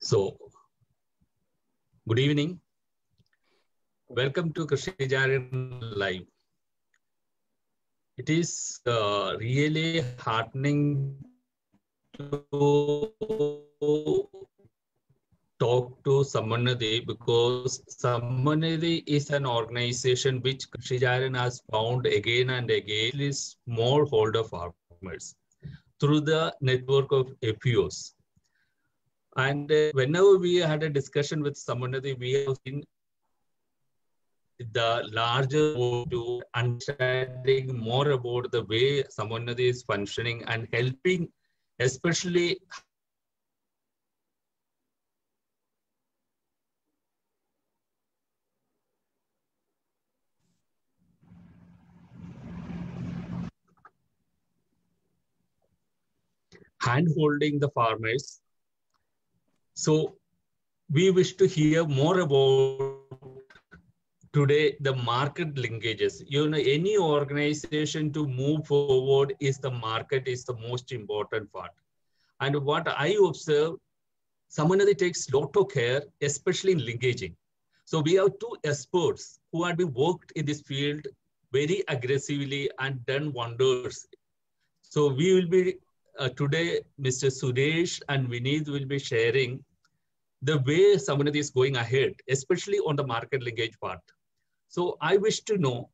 So, good evening. Welcome to Krishi Jaran Live. It is really heartening to talk to Samanadi because Samanadi is an organization which Krishi Jaran has found again and again is smallholder farmers through the network of FPOs. And whenever we had a discussion with Samanadi, we have seen the larger to understanding more about the way Samanadi is functioning and helping, especially hand-holding the farmers. So we wish to hear more about today the market linkages. Any organization to move forward is the market is the most important part. And what I observe, Samanadi takes lot of care, especially in linkaging. So we have two experts who have been worked in this field very aggressively and done wonders. So we will be today, Mr. Suresh and Vineet will be sharing the way Samanadi is going ahead, especially on the market linkage part. So I wish to know,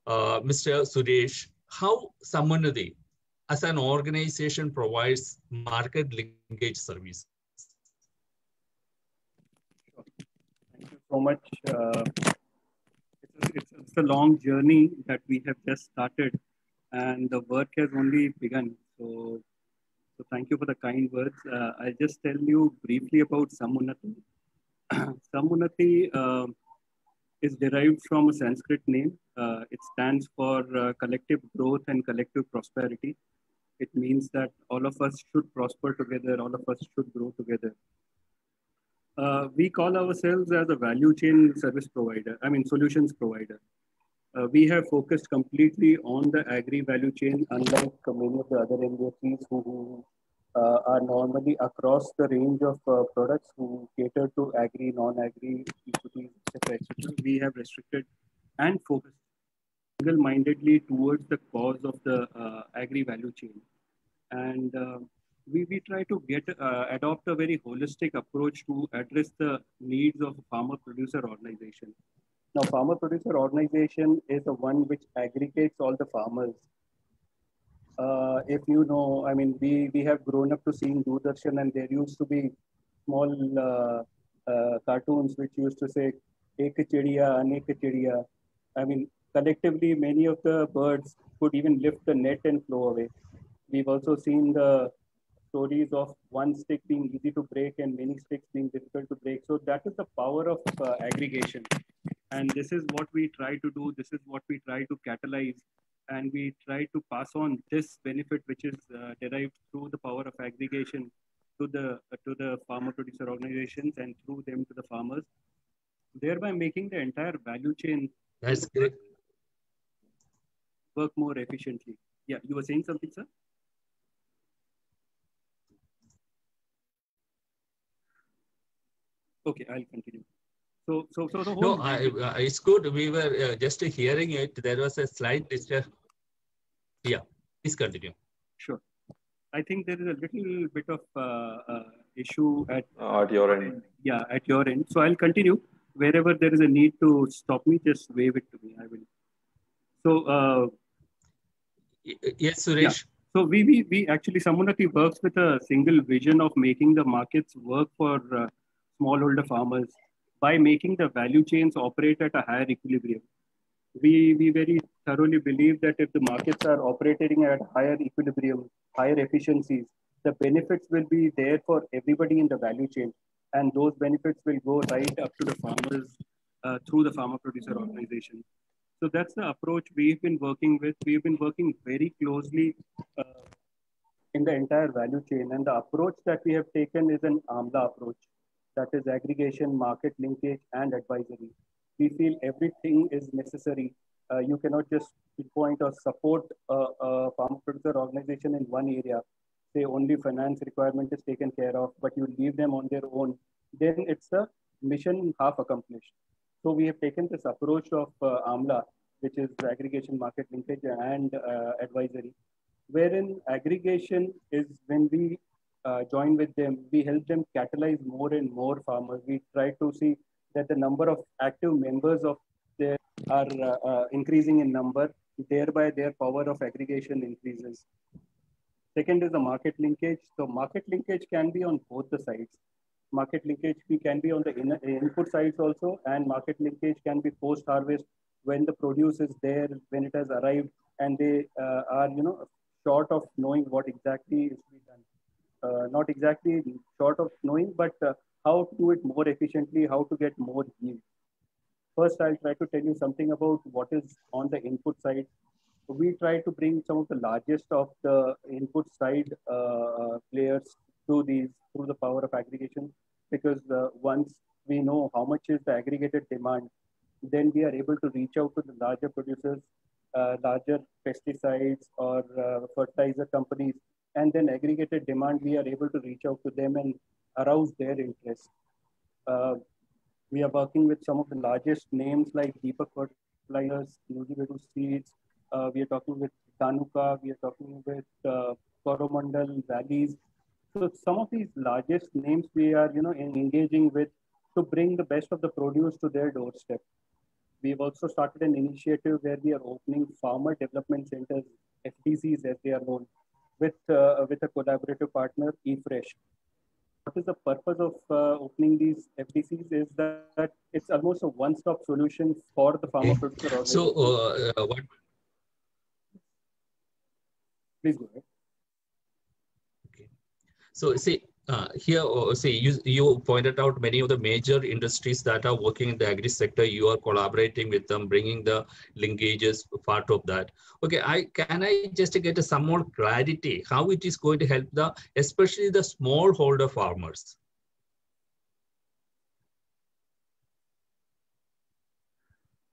Mr. Suresh, how Samanadi as an organization provides market linkage service. Thank you so much. It's a long journey that we have just started, and the work has only begun. So thank you for the kind words. I'll just tell you briefly about Samunnati. Samunnati is derived from a Sanskrit name. It stands for collective growth and collective prosperity. It means that all of us should prosper together, all of us should grow together. We call ourselves as a value chain service provider, solutions provider. We have focused completely on the agri value chain, unlike many of the other NBFCs who are normally across the range of products who cater to agri, non-agri, equities, etc. We have restricted and focused single-mindedly towards the cause of the agri value chain. And we try to adopt a very holistic approach to address the needs of a farmer-producer organization. Now, farmer-producer organization is the one which aggregates all the farmers. If you know, we have grown up to seeing Doordarshan, and there used to be small cartoons which used to say, Ek chidiya, anek chidiya. Collectively, many of the birds could even lift the net and flow away. We've also seen the stories of one stick being easy to break and many sticks being difficult to break. So that is the power of aggregation. And this is what we try to do. This is what we try to catalyze. And we try to pass on this benefit, which is derived through the power of aggregation to the farmer-producer organizations and through them to the farmers, thereby making the entire value chain work more efficiently. Yeah, you were saying something, sir? Okay, I'll continue. So the whole it's good. We were just hearing it. There was a slight disturbance. Yeah, please continue. Sure. I think there is a little bit of issue at your end. Yeah, at your end. So I'll continue. Wherever there is a need to stop me, just wave it to me. I will. So yes, Suresh. Yeah. So we actually, Samunnati works with a single vision of making the markets work for smallholder farmers by making the value chains operate at a higher equilibrium. We very thoroughly believe that if the markets are operating at higher equilibrium, higher efficiencies, the benefits will be there for everybody in the value chain. And those benefits will go right up to the farmers through the farmer-producer organization. So that's the approach we've been working with. We've been working very closely in the entire value chain. And the approach that we have taken is an AMLA approach. That is aggregation, market linkage, and advisory. We feel everything is necessary. You cannot just pinpoint or support a farmer producer organization in one area. say only finance requirement is taken care of, but you leave them on their own, then it's a mission half accomplished. So we have taken this approach of AMLA, which is aggregation, market linkage, and advisory, wherein aggregation is when we join with them, we help them catalyze more and more farmers. We try to see that the number of active members of their are increasing in number, thereby their power of aggregation increases. Second is the market linkage. So market linkage can be on both the sides. Market linkage can be on the input sides also, and market linkage can be post-harvest when the produce is there, when it has arrived, and they are short of knowing what exactly is to be done. Not exactly short of knowing, but how to do it more efficiently, how to get more yield. First, I'll try to tell you something about what is on the input side. We try to bring some of the largest of the input side players through the power of aggregation, because once we know how much is the aggregated demand, then we are able to reach out to the larger producers, larger pesticides or fertilizer companies, and then aggregated demand, we are able to reach out to them and arouse their interest. We are working with some of the largest names like Deepak Fertilizers, Nuzivedu Seeds. We are talking with Dhanuka. We are talking with Coromandel Valleys. So some of these largest names we are, engaging with to bring the best of the produce to their doorstep. We've also started an initiative where we are opening farmer development centers, FDCs as they are known, with a collaborative partner, eFresh. What is the purpose of opening these FDCs is that it's almost a one-stop solution for the farmer producer. So what? Please go ahead. Okay. So see, here, you pointed out many of the major industries that are working in the agri sector. You are collaborating with them, bringing the linkages part of that. Okay, can I just get some more clarity how it is going to help especially the smallholder farmers?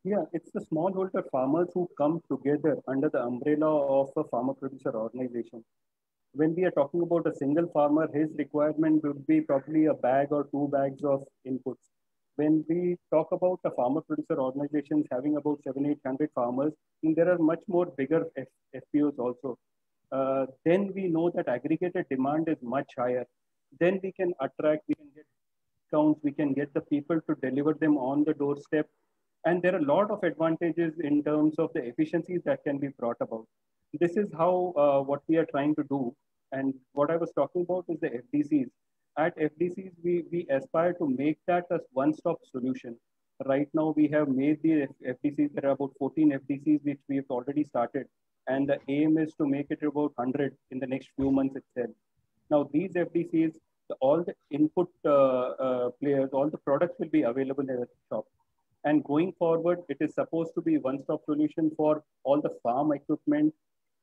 Yeah, it's the smallholder farmers who come together under the umbrella of a farmer producer organization. When we are talking about a single farmer, his requirement would be probably a bag or 2 bags of inputs. When we talk about the farmer producer organizations having about 700-800 farmers, there are much more bigger FPOs also. Then we know that aggregated demand is much higher. Then we can attract, we can get discounts, we can get the people to deliver them on the doorstep. And there are a lot of advantages in terms of the efficiencies that can be brought about. This is how what we are trying to do. And what I was talking about is the FDCs. At FDCs, we aspire to make that a one-stop solution. Right now, we have made the FDCs. There are about 14 FDCs which we have already started. And the aim is to make it about 100 in the next few months itself. Now, these FDCs, all the input players, all the products will be available in the shop. And going forward, it is supposed to be a one-stop solution for all the farm equipment,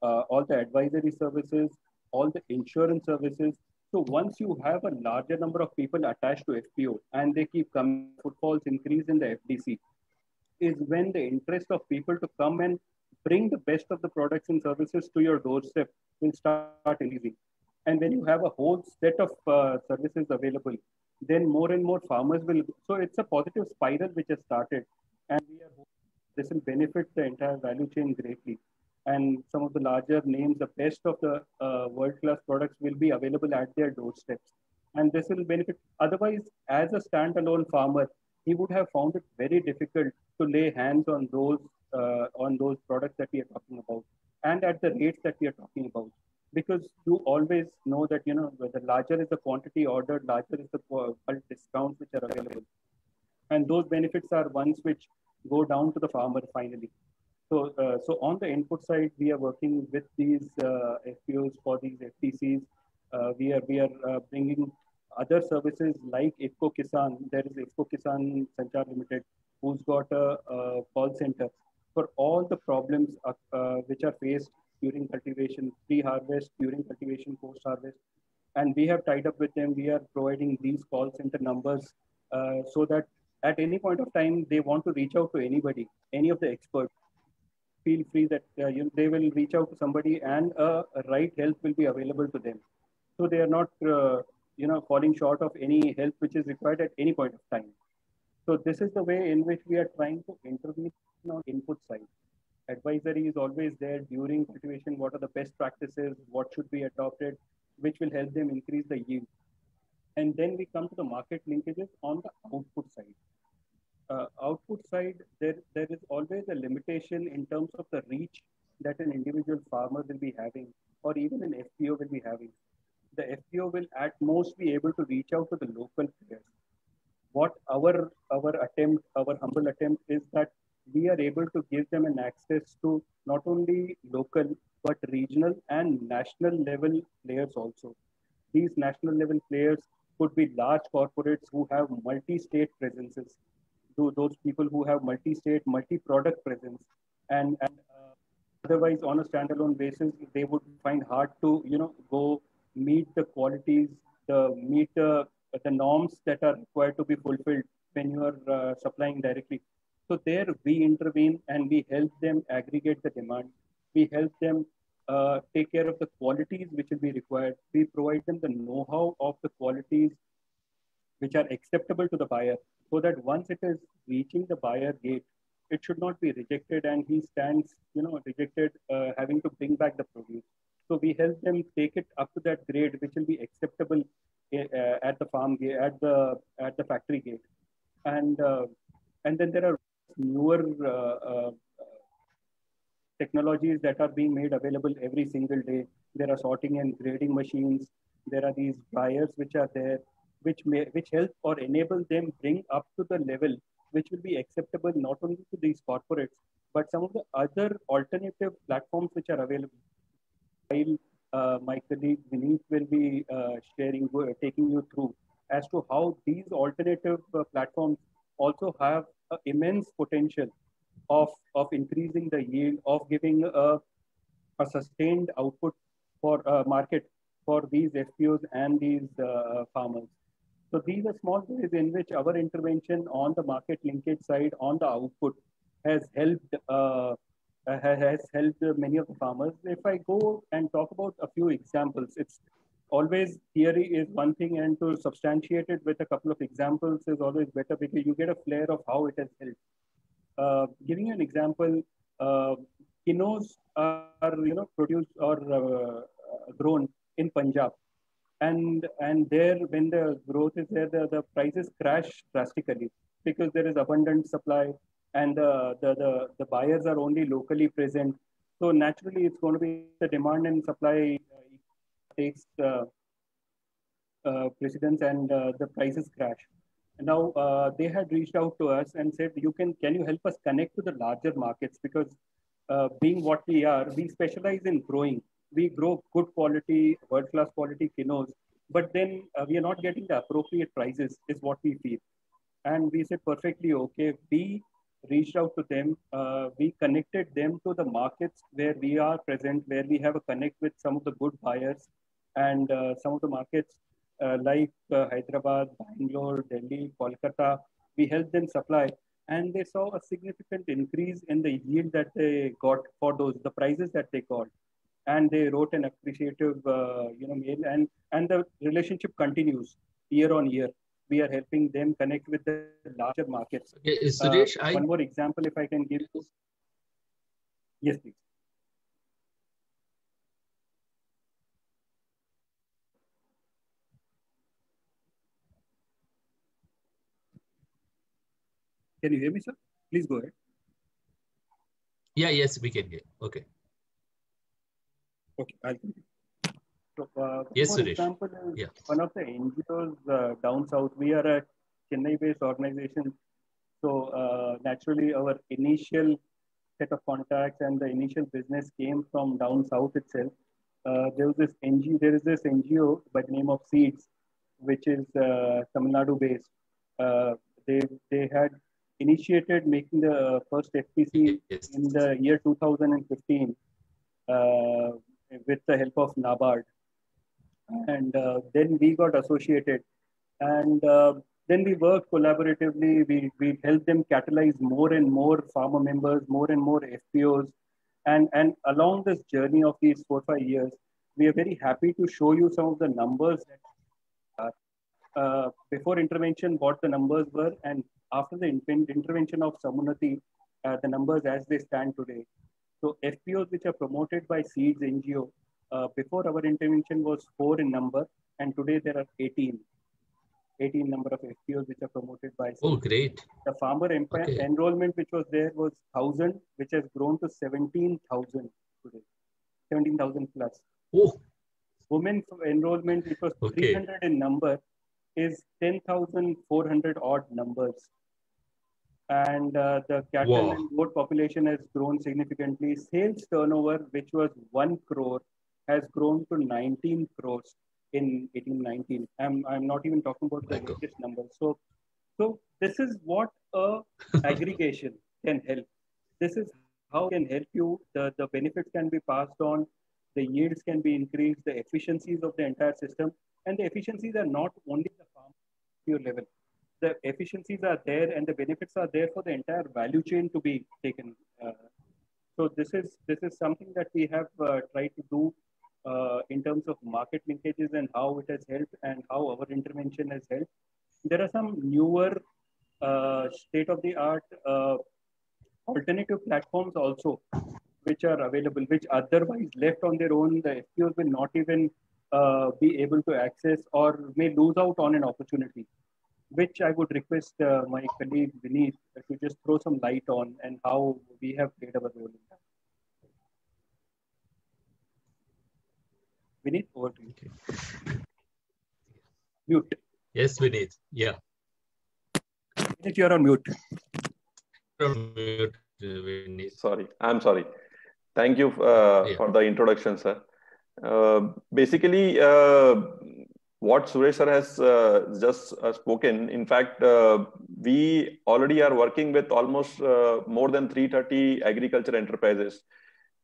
all the advisory services, all the insurance services. So once you have a larger number of people attached to FPO and they keep coming, footfalls increase in the FDC, is when the interest of people to come and bring the best of the products and services to your doorstep will start increasing. And when you have a whole set of services available, then more and more farmers will. So it's a positive spiral which has started. And we are hoping this will benefit the entire value chain greatly. And some of the larger names, the best of the world-class products will be available at their doorsteps. And this will benefit. Otherwise, as a standalone farmer, he would have found it very difficult to lay hands on those products that we are talking about and at the rates that we are talking about. Because you always know that, the larger is the quantity ordered, larger is the bulk discounts which are available. And those benefits are ones which go down to the farmer finally. So on the input side, we are working with these FPOs for these FTCs. We are bringing other services like IFFCO Kisan. There is IFFCO Kisan Sanchar Limited, who's got a call center for all the problems which are faced during cultivation, pre-harvest, during cultivation, post-harvest. And we have tied up with them. We are providing these call center numbers so that at any point of time, they want to reach out to anybody, any of the experts. Feel free that they will reach out to somebody and right help will be available to them. So they are not, falling short of any help which is required at any point of time. So this is the way in which we are trying to intervene on input side. Advisory is always there during cultivation. What are the best practices? What should be adopted? Which will help them increase the yield. And then we come to the market linkages on the output side. Output side, there is always a limitation in terms of the reach that an individual farmer will be having, or even an FPO will be having. The FPO will at most be able to reach out to the local players. What our humble attempt is that we are able to give them an access to not only local but regional and national level players also. These national level players could be large corporates who have multi-state presences, those people who have multi-state, multi-product presence, and otherwise on a standalone basis, they would find hard to, go meet the qualities, the norms that are required to be fulfilled when you are supplying directly. So there we intervene and we help them aggregate the demand. We help them take care of the qualities which will be required. We provide them the know-how of the qualities which are acceptable to the buyer, so that once it is reaching the buyer gate, it should not be rejected and he stands, rejected, having to bring back the produce. So we help them take it up to that grade which will be acceptable at the farm gate, at the factory gate, and and then there are newer technologies that are being made available every single day. There are sorting and grading machines. There are these dryers which are there, which help or enable them bring up to the level which will be acceptable not only to these corporates but some of the other alternative platforms which are available. While my colleague Vineet will be taking you through as to how these alternative platforms also have immense potential of increasing the yield, of giving a sustained output for market for these FPOs and these farmers. So these are small ways in which our intervention on the market linkage side, on the output, has helped many of the farmers. If I go and talk about a few examples, it's always theory is one thing, and to substantiate it with a couple of examples is always better because you get a flair of how it has helped. Giving you an example, kinos are produced or grown in Punjab, and there when the growth is there, the prices crash drastically because there is abundant supply and the buyers are only locally present. So naturally, it's going to be the demand and supply takes precedence and the prices crash. And now they had reached out to us and said, can you help us connect to the larger markets? Because being what we are, we specialize in growing. We grow good quality, world-class quality kinos, but then we are not getting the appropriate prices is what we feel. And we said, perfectly okay. We reached out to them. We connected them to the markets where we are present, where we have a connect with some of the good buyers, and some of the markets like Hyderabad, Bangalore, Delhi, Kolkata. We helped them supply, and they saw a significant increase in the yield that they got for the prices that they got. And they wrote an appreciative, mail, and the relationship continues year on year. We are helping them connect with the larger markets. Okay, Suresh, one more example, if I can give you. Yes, please. Can you hear me, sir? Please go ahead. Yeah, yes, we can hear. Okay. Okay, I'll continue. So, yes, for Suresh. example, one of the NGOs down south. We are a Chennai-based organization. So naturally, our initial set of contacts and the initial business came from down south itself. There is this NGO by the name of Seeds, which is Tamil Nadu based. They had initiated making the first FPC in the year 2015 with the help of NABARD. And then we got associated, and then we worked collaboratively. We helped them catalyze more and more farmer members, more and more FPOs, and along this journey of these 4-5 years, we are very happy to show you some of the numbers that before intervention, what the numbers were, and after the intervention of Samunnati, the numbers as they stand today. So FPOs which are promoted by Seeds NGO, before our intervention was 4 in number, and today there are 18 number of FPOs which are promoted by Seeds. Oh, great. The farmer enrollment which was there was 1,000, which has grown to 17,000 today, 17,000 plus. Oh. Women enrollment, which was 300 in number, is 10,400 odd numbers. And the cattle and goat population has grown significantly. Sales turnover, which was 1 crore, has grown to 19 crores in 1819. I'm not even talking about the latest numbers. So this is what a aggregation can help. This is how it can help you. The benefits can be passed on. The yields can be increased. The efficiencies of the entire system. And the efficiencies are not only the farm level. The efficiencies are there and the benefits are there for the entire value chain to be taken. So this is something that we have tried to do in terms of market linkages and how it has helped and how our intervention has helped. There are some newer state-of-the-art alternative platforms also which are available, which otherwise left on their own, the FPOs will not even be able to access or may lose out on an opportunity, which I would request my colleague Vineet to just throw some light on and how we have played our role in that. Vineet, over to you. Okay. Mute. Yes, Vineet. Yeah. Vineet, you're on mute. You're on mute, Vineet. Sorry, I'm sorry. Thank you for the introduction, sir. Basically, what Suresh sir has just spoken, in fact, we already are working with almost more than 330 agriculture enterprises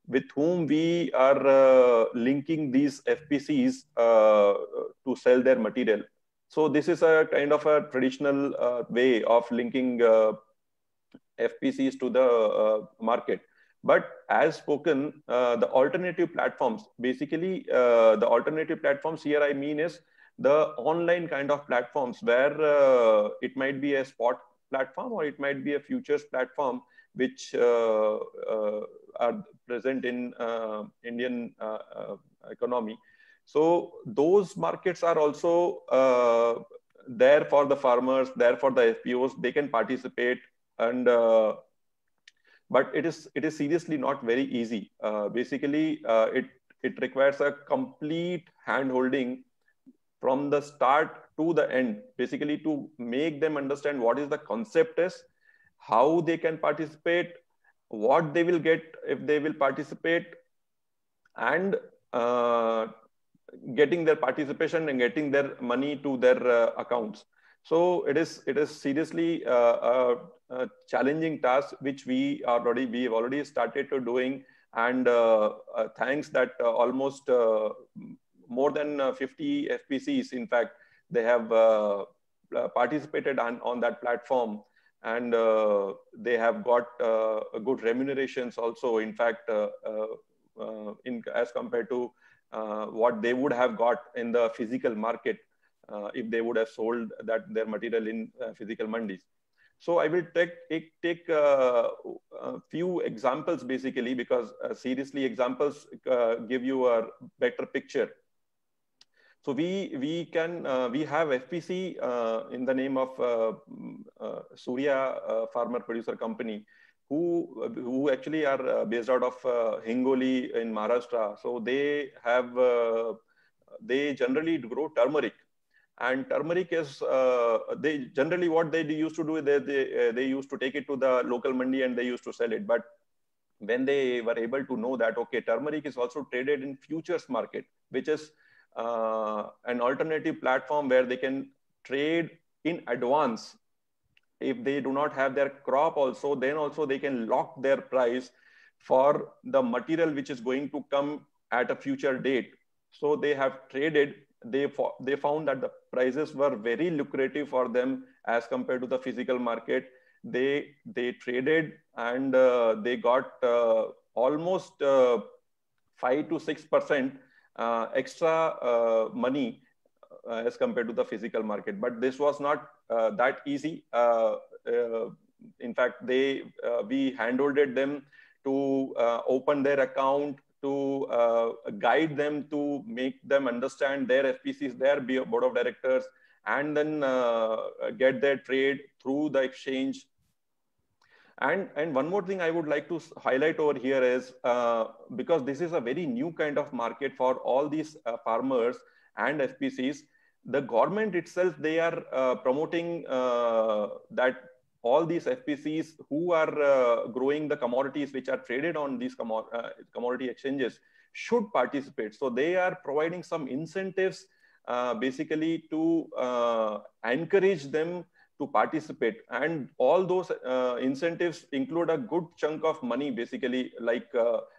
with whom we are linking these FPCs to sell their material. So this is a kind of a traditional way of linking FPCs to the market. But as spoken, the alternative platforms, basically the alternative platforms here I mean is the online kind of platforms where it might be a spot platform or it might be a futures platform which are present in Indian economy. So those markets are also there for the farmers, there for the FPOs, they can participate and but it is seriously not very easy. Basically, it requires a complete hand-holding from the start to the end, basically to make them understand what is the concept is, how they can participate, what they will get if they will participate, and getting their participation and getting their money to their accounts. So it is seriously a challenging task which we have already started to doing, and thanks that almost more than 50 FPCs, in fact, they have participated on that platform, and they have got good remunerations also, in fact, as compared to what they would have got in the physical market if they would have sold their material in physical mandis. So I will take a few examples basically, because seriously examples give you a better picture. So we have FPC in the name of Surya Farmer Producer Company, who actually are based out of Hingoli in Maharashtra. So they have they generally grow turmeric. And turmeric is, they generally what they used to do, they used to take it to the local mandi and they used to sell it. But when they were able to know that, okay, turmeric is also traded in futures market, which is an alternative platform where they can trade in advance. If they do not have their crop also, then also they can lock their price for the material which is going to come at a future date. So they have traded. They found that the prices were very lucrative for them as compared to the physical market. They traded and they got almost 5 to 6% extra money as compared to the physical market. But this was not that easy. In fact, we handholded them to open their account, to guide them, to make them understand their FPCs, their board of directors, and then get their trade through the exchange. And one more thing I would like to highlight over here is, because this is a very new kind of market for all these farmers and FPCs, the government itself, they are promoting that all these FPCs who are growing the commodities which are traded on these commodity exchanges should participate. So they are providing some incentives basically to encourage them to participate. And all those incentives include a good chunk of money, basically, like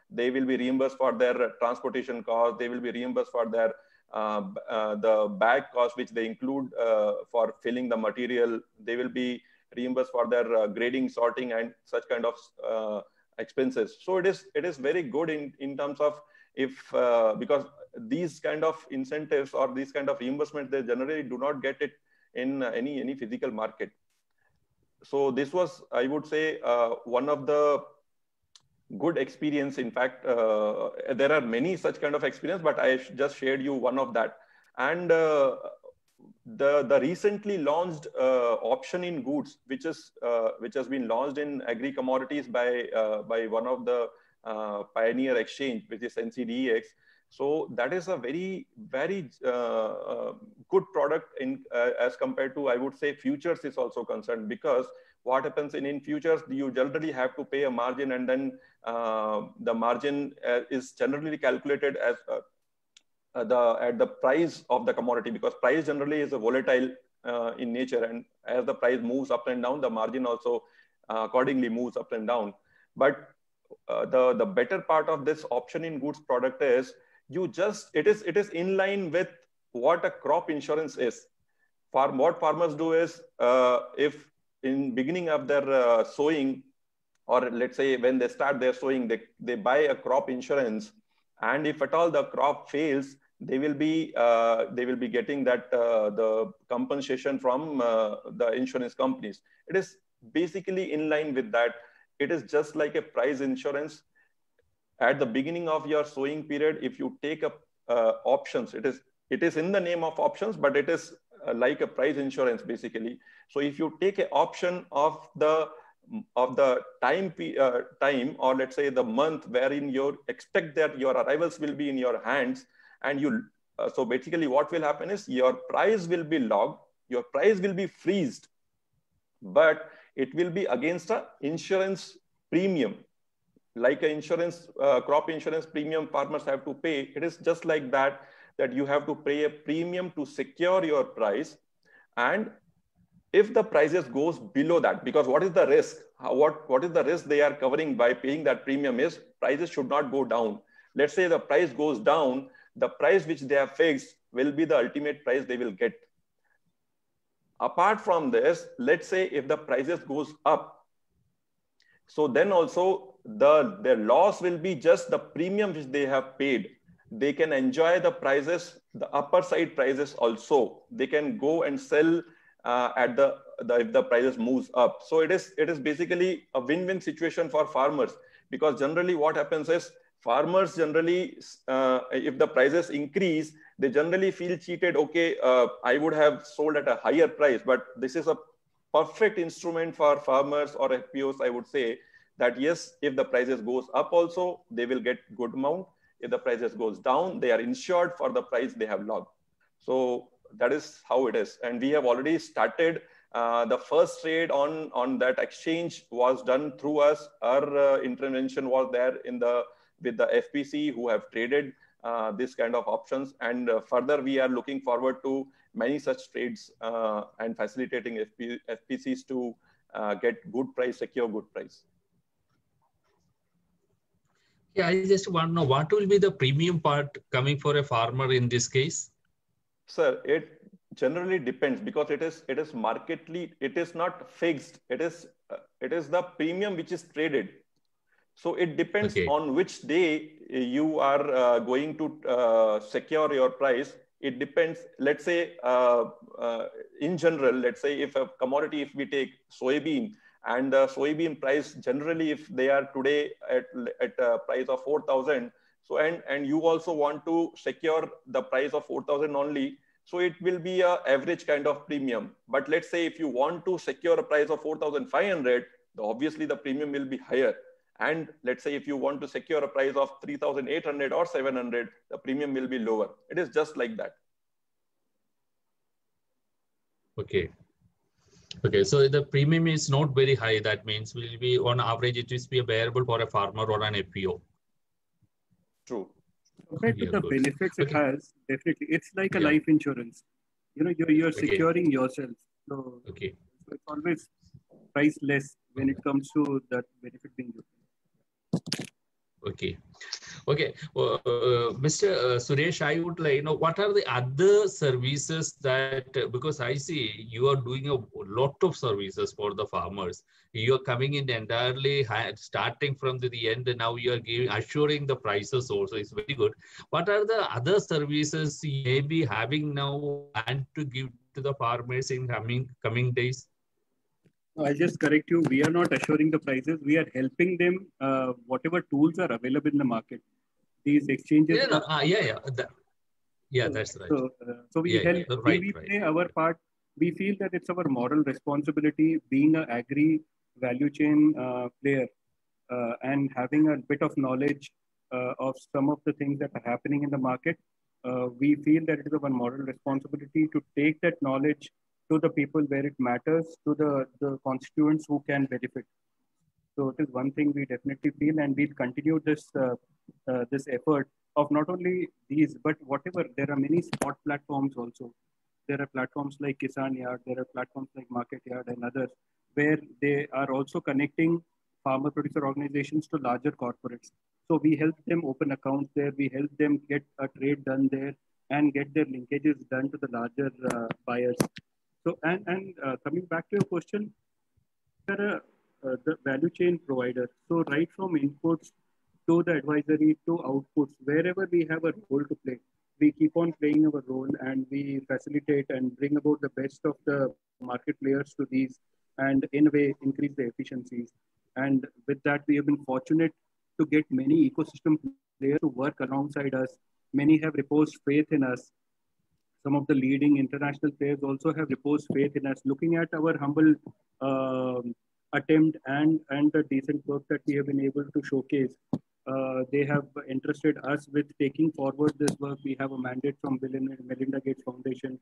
they will be reimbursed for their transportation costs, they will be reimbursed for their the bag cost which they include for filling the material, they will be reimbursed for their grading, sorting, and such kind of expenses. So it is very good in terms of, if because these kind of incentives or these kind of reimbursement, they generally do not get it in any physical market. So this was, I would say, one of the good experience. In fact, there are many such kind of experience, but I just shared you one of that. And the recently launched option in goods, which has been launched in agri commodities by one of the pioneer exchange, which is NCDEX. So that is a very good product as compared to, I would say, futures is also concerned, because what happens in futures, you generally have to pay a margin, and then the margin is generally calculated as at the price of the commodity, because price generally is a volatile in nature, and as the price moves up and down, the margin also accordingly moves up and down. But the better part of this option in goods product is, it is in line with what a crop insurance is. What farmers do is, if in beginning of their sowing, or let's say when they start their sowing, they buy a crop insurance, and if at all the crop fails, they will be getting that the compensation from the insurance companies. It is basically in line with that. It is just like a price insurance. At the beginning of your sowing period, if you take up options, it is in the name of options, but it is like a price insurance basically. So if you take an option of the time, or let's say the month wherein you expect that your arrivals will be in your hands, and so basically what will happen is, your price will be logged, your price will be freezed, but it will be against an insurance premium, like an insurance crop insurance premium farmers have to pay. It is just like that you have to pay a premium to secure your price. And if the prices goes below that, because what is the risk? What is the risk they are covering by paying that premium is, prices should not go down. Let's say the price goes down, the price which they have fixed will be the ultimate price they will get. Apart from this, let's say if the prices goes up, so then also their loss will be just the premium which they have paid. They can enjoy the prices, the upper side prices also. They can go and sell at if the prices moves up. So it is basically a win-win situation for farmers, because generally what happens is, farmers generally, if the prices increase, they generally feel cheated. Okay, I would have sold at a higher price, but this is a perfect instrument for farmers or FPOs, I would say, that yes, if the prices goes up also, they will get good amount. If the prices goes down, they are insured for the price they have logged. So that is how it is. And we have already started. The first trade on that exchange was done through us. Our intervention was there with the FPC who have traded this kind of options. And further, we are looking forward to many such trades and facilitating FPCs to get good price, secure good price. Yeah, I just want to know, what will be the premium part coming for a farmer in this case? Sir, it generally depends, because it is marketly, it is not fixed. It is the premium which is traded. So it depends Okay. on which day you are going to secure your price. It depends. Let's say in general, let's say if a commodity, if we take soybean, and the soybean price generally, if they are today at a price of 4,000, so and you also want to secure the price of 4,000 only, so it will be a average kind of premium. But let's say if you want to secure a price of 4,500, obviously the premium will be higher. And let's say if you want to secure a price of 3,800 or 700, the premium will be lower. It is just like that. Okay. Okay, so the premium is not very high. That means will be on average it is be bearable for a farmer or an FPO. True. Compared to the benefits it has, definitely it's like a life insurance. You know, you're securing yourself. So, so it's always priceless when it comes to that benefit being used. Okay. Okay, Mr. Suresh, I would like to know what are the other services that, because I see you are doing a lot of services for the farmers. You are coming in entirely starting from the end, and now you are giving, assuring the prices also. It's very good. What are the other services you may be having now and to give to the farmers in coming days? I'll just correct you. We are not assuring the prices. We are helping them, whatever tools are available in the market. These exchanges. That's right. So we help. We play our part. We feel that it's our moral responsibility, being an agri value chain player, and having a bit of knowledge of some of the things that are happening in the market. We feel that it is our moral responsibility to take that knowledge to the people where it matters, to the constituents who can benefit. So it is one thing we definitely feel, and we'll continue this this effort of not only these, but whatever. There are many spot platforms also. There are platforms like Kisan Yard, there are platforms like Market Yard and others, where they are also connecting farmer producer organizations to larger corporates. So we help them open accounts there, we help them get a trade done there and get their linkages done to the larger buyers. So, and coming back to your question, there are the value chain provider. So right from inputs to the advisory to outputs, wherever we have a role to play, we keep on playing our role and we facilitate and bring about the best of the market players to these and in a way increase the efficiencies. And with that, we have been fortunate to get many ecosystem players to work alongside us. Many have reposed faith in us. Some of the leading international players also have reposed faith in us. Looking at our humble attempt and the decent work that we have been able to showcase, they have entrusted us with taking forward this work. We have a mandate from Bill and Melinda Gates Foundation.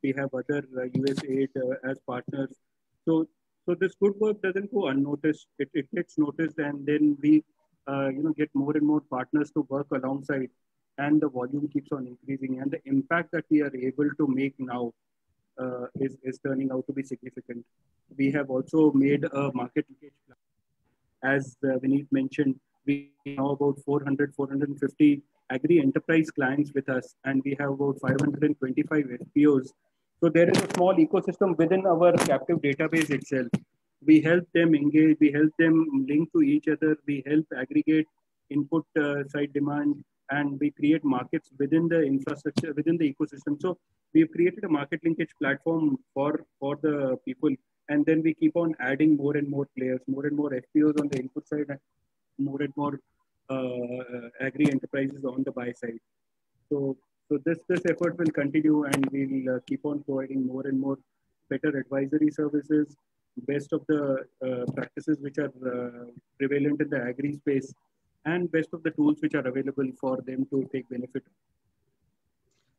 We have other USAID as partners. So this good work doesn't go unnoticed. It gets noticed, and then we get more and more partners to work alongside, and the volume keeps on increasing, and the impact that we are able to make now is turning out to be significant. We have also made a market linkage plan. As Vineet mentioned, we know about 450 agri-enterprise clients with us, and we have about 525 FPOs. So there is a small ecosystem within our captive database itself. We help them engage, we help them link to each other, we help aggregate input side demand, and we create markets within the infrastructure, within the ecosystem. So we've created a market linkage platform for the people, and then we keep on adding more and more players, more and more FPOs on the input side, and more and more agri enterprises on the buy side. So this effort will continue, and we'll keep on providing more and more better advisory services, best of the practices which are prevalent in the agri space, and best of the tools which are available for them to take benefit.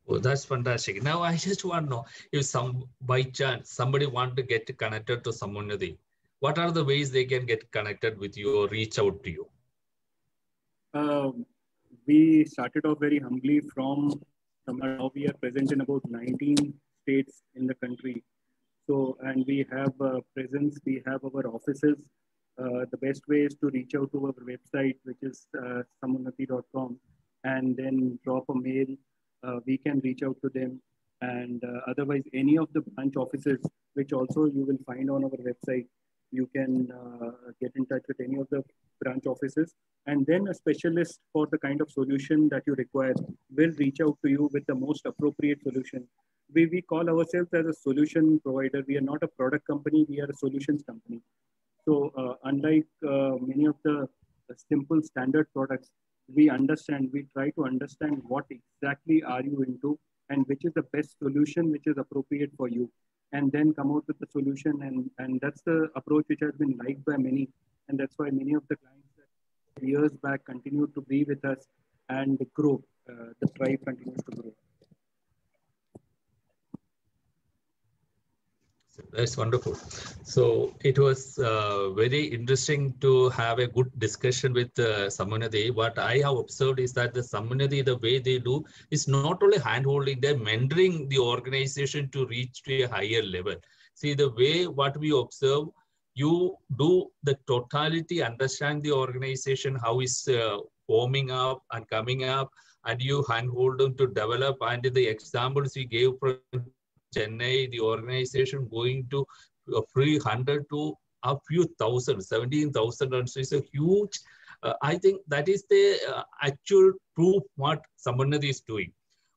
Oh, that's fantastic. Now I just want to know if by chance somebody want to get connected to Samounnati, what are the ways they can get connected with you or reach out to you? We started off very humbly from now we are present in about 19 states in the country. So, and we have a presence, we have our offices. The best way is to reach out to our website, which is samounnati.com, and then drop a mail. We can reach out to them. And otherwise, any of the branch offices, which also you will find on our website, you can get in touch with any of the branch offices, and then a specialist for the kind of solution that you require will reach out to you with the most appropriate solution. We call ourselves as a solution provider. We are not a product company, we are a solutions company. So unlike many of the simple standard products, we try to understand what exactly are you into and which is the best solution which is appropriate for you, and then come out with the solution. And that's the approach which has been liked by many. And that's why many of the clients that years back continue to be with us and grow. The tribe continues to grow. That's wonderful. So it was very interesting to have a good discussion with Samannathy. What I have observed is that the Samannathy, the way they do is not only hand-holding, they're mentoring the organization to reach to a higher level. See, the way what we observe, you do the totality, understand the organization, how is forming up and coming up, and you handhold them to develop. And the examples you gave from Chennai, the organization going to a free 100 to a few thousand, 17,000 runs is a huge, I think that is the actual proof what Samannathy is doing.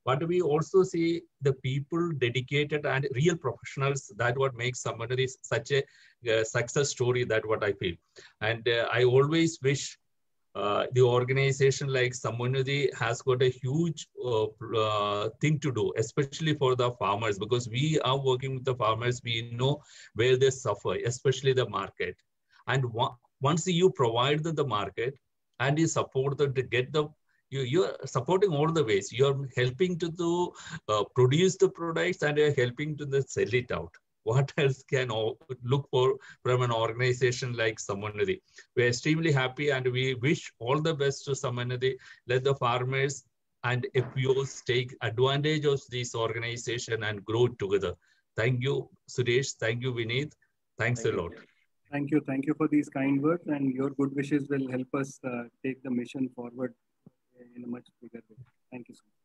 But we also see the people dedicated and real professionals, that what makes Samannathy such a success story, that what I feel. And I always wish the organization like Samannathy has got a huge thing to do, especially for the farmers, because we are working with the farmers. We know where they suffer, especially the market. And once you provide the market and you support them to get the, you're supporting all the ways. You're helping to produce the products and you're helping to sell it out. What else can look for from an organization like Samannathy? We're extremely happy and we wish all the best to Samannathy. Let the farmers and FPOs take advantage of this organization and grow together. Thank you, Suresh. Thank you, Vineet. Thanks a lot. Thank you. Thank you for these kind words, and your good wishes will help us take the mission forward in a much bigger way. Thank you so much.